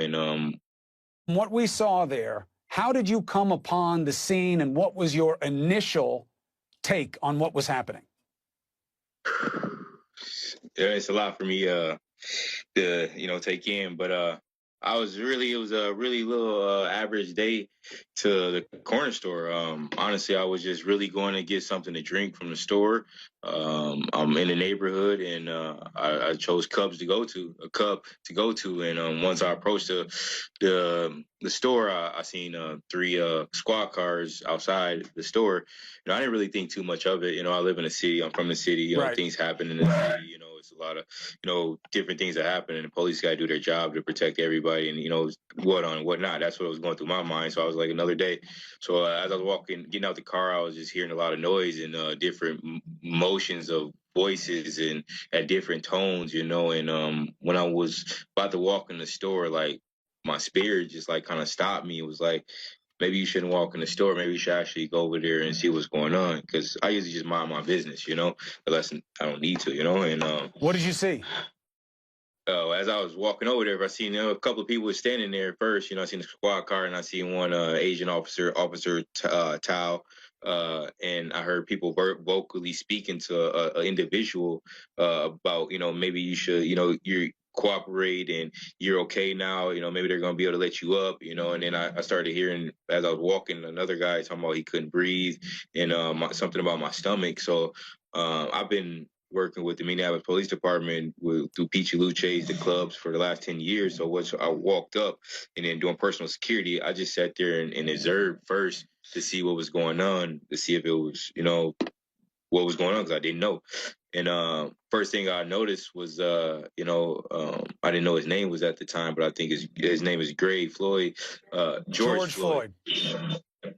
And From what we saw there, how did you come upon the scene, and what was your initial take on what was happening? it's a lot for me to take in, but it was a really little average day to the corner store. Honestly, I was just really going to get something to drink from the store. I'm in the neighborhood, and I chose a cup to go to. And once I approached the store, I seen three squad cars outside the store. I didn't really think too much of it. I live in a city. I'm from the city. Right. Things happen in the city. It's a lot of different things that happen, and the police got to do their job to protect everybody, and what not. That's what was going through my mind. So I was like, another day. So as I was getting out the car, I was just hearing a lot of noise and different motions of voices and at different tones, and when I was about to walk in the store, like my spirit just like kind of stopped me. It was like, maybe you shouldn't walk in the store. Maybe you should actually go over there and see what's going on. Because I usually just mind my business, unless I don't need to, And what did you see? As I was walking over there, I seen a couple of people were standing there first. I seen the squad car, and I seen one Asian officer, Tao, and I heard people vocally speaking to an individual about, maybe you should, you're cooperate and you're okay now, maybe they're going to be able to let you up, and then I started hearing, as I was walking, another guy talking about he couldn't breathe and something about my stomach. So I've been working with the Minneapolis Police Department through Peachy Luce's, the clubs, for the last 10 years. So once I walked up and then doing personal security, I just sat there and observed first to see what was going on, to see if it was, what was going on, because I didn't know. And first thing I noticed was, I didn't know his name was at the time, but I think his name is Floyd, George Floyd.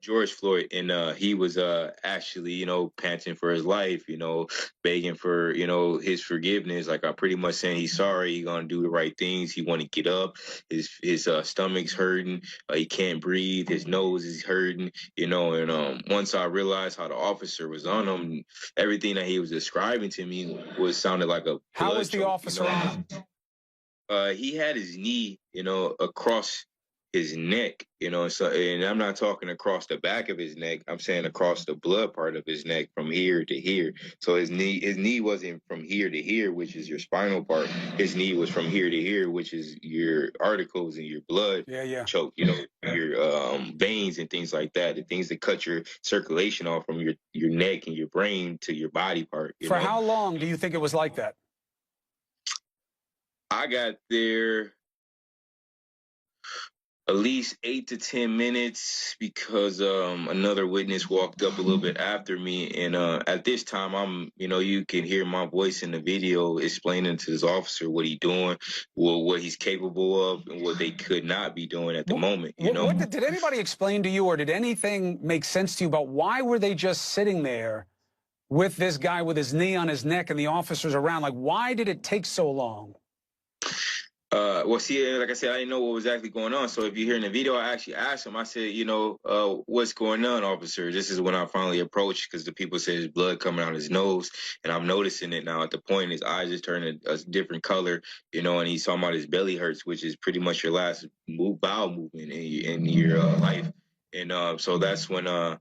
George Floyd, and he was actually, panting for his life, begging for, his forgiveness. Like, I pretty much saying he's sorry, he's gonna do the right things. He want to get up. His stomach's hurting. He can't breathe. His nose is hurting. And once I realized how the officer was on him, everything that he was describing to me sounded like a. How was the officer on him? He had his knee, across his neck, so, and I'm not talking across the back of his neck. I'm saying across the blood part of his neck from here to here. So his knee wasn't from here to here, which is your spinal part. His knee was from here to here, which is your articles and your blood choke, your veins and things like that. The things that cut your circulation off from your neck and your brain to your body part. For how long do you think it was like that? I got there at least 8 to 10 minutes because another witness walked up a little bit after me, and at this time you can hear my voice in the video explaining to this officer what he's doing, what he's capable of, and what they could not be doing at the moment. Did anybody explain to you, or did anything make sense to you about why were they just sitting there with this guy with his knee on his neck and the officers around? Like, why did it take so long? Well, see, like I said, I didn't know what was actually going on. So if you hear in the video, I actually asked him, I said, what's going on, officer? This is when I finally approached, because the people said his blood coming out his nose, and I'm noticing it now. At the point, his eyes just turned a different color, and he's talking about his belly hurts, which is pretty much your last bowel movement in your life. And so that's when I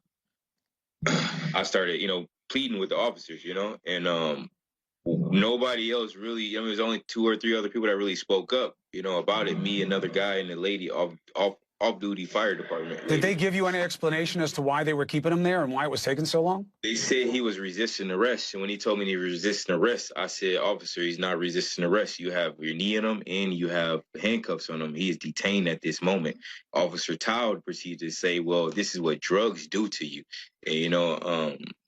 started, pleading with the officers, and nobody else really. There's only 2 or 3 other people that really spoke up, about it. Me, another guy, and the lady off-duty fire department. Did they give you any explanation as to why they were keeping him there and why it was taking so long? They said he was resisting arrest, and when he told me he was resisting arrest, I said, officer, he's not resisting arrest. You have your knee in him, and you have handcuffs on him. He is detained at this moment. Officer Tao proceeded to say, well, this is what drugs do to you. And,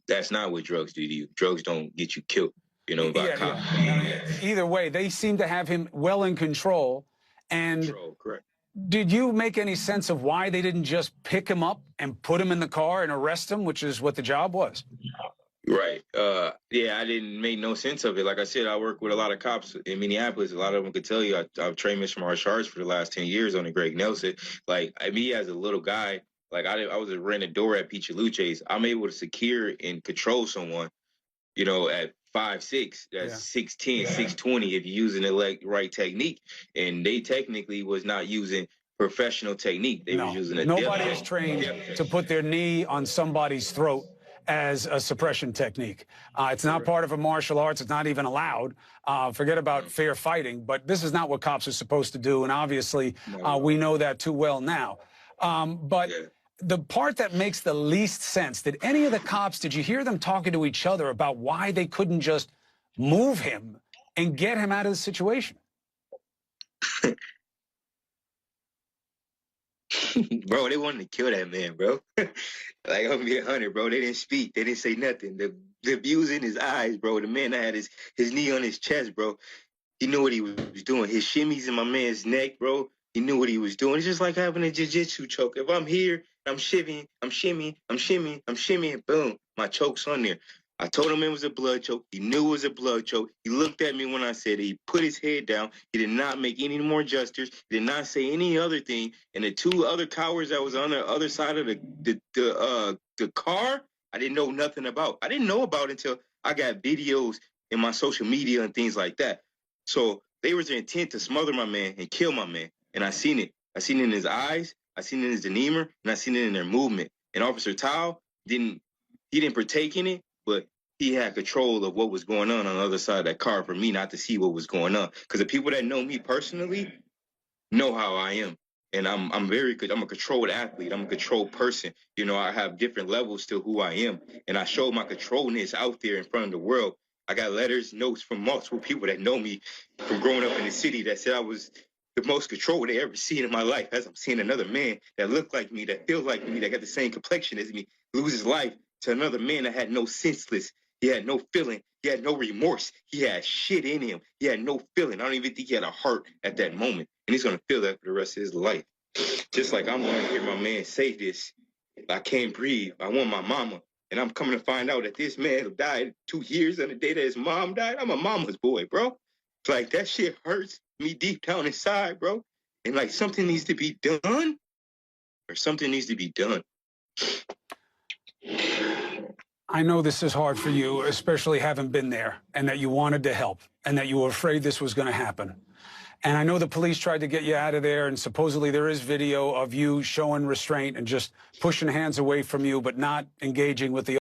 that's not what drugs do to you. Drugs don't get you killed. Either way, they seem to have him well in control. And correct. Did you make any sense of why they didn't just pick him up and put him in the car and arrest him, which is what the job was? Right. Yeah, I didn't make no sense of it. Like I said, I work with a lot of cops in Minneapolis. A lot of them could tell you I've trained Mr. Martial Arts for the last 10 years on the Greg Nelson. Like, me as a little guy, like I was a rented door at Peachy Luce's. I'm able to secure and control someone you know, at 5'6", that's 6'10", 6'20", if you're using the right technique. And they technically was not using professional technique. They was using a nobody is trained to put their knee on somebody's throat as a suppression technique. It's not part of a martial arts. It's not even allowed. Forget about fair fighting, but this is not what cops are supposed to do. And obviously, we know that too well now. But the part that makes the least sense, did any of the cops, did you hear them talking to each other about why they couldn't just move him and get him out of the situation? Bro, they wanted to kill that man, bro. Like, I'm being 100, bro. They didn't speak. They didn't say nothing. The views in his eyes, bro. The man that had his knee on his chest, bro. He knew what he was doing. His shimmies in my man's neck, bro. He knew what he was doing. It's just like having a jiu-jitsu choke. If I'm here, I'm shimmying, boom, my choke's on there. I told him it was a blood choke. He knew it was a blood choke. He looked at me when I said it. He put his head down. He did not make any more gestures. He did not say any other thing. And the two other cowards that was on the other side of the car, I didn't know nothing about. I didn't know about until I got videos in my social media and things like that. So they was intent to smother my man and kill my man. And I seen it. I seen it in his eyes. I seen it in his demeanor, and I seen it in their movement. And Officer Tao didn't partake in it, but he had control of what was going on the other side of that car for me not to see what was going on. Because the people that know me personally know how I am. And I'm very good. I'm a controlled athlete. I'm a controlled person. You know, I have different levels to who I am. And I showed my controlness out there in front of the world. I got letters, notes from multiple people that know me from growing up in the city that said I was the most controlled they ever seen in my life, as I'm seeing another man that looked like me, that feels like me, that got the same complexion as me, lose his life to another man that had no senseless. He had no feeling. He had no remorse. He had shit in him. He had no feeling. I don't even think he had a heart at that moment. And he's going to feel that for the rest of his life. Just like I'm going to hear my man say this, I can't breathe. I want my mama. And I'm coming to find out that this man died 2 years on the day that his mom died. I'm a mama's boy, bro. Like, that shit hurts me deep down inside, bro. And, like, something needs to be done. Or something needs to be done. I know this is hard for you, especially having been there, and that you wanted to help, and that you were afraid this was going to happen. And I know the police tried to get you out of there, and supposedly there is video of you showing restraint and just pushing hands away from you, but not engaging with the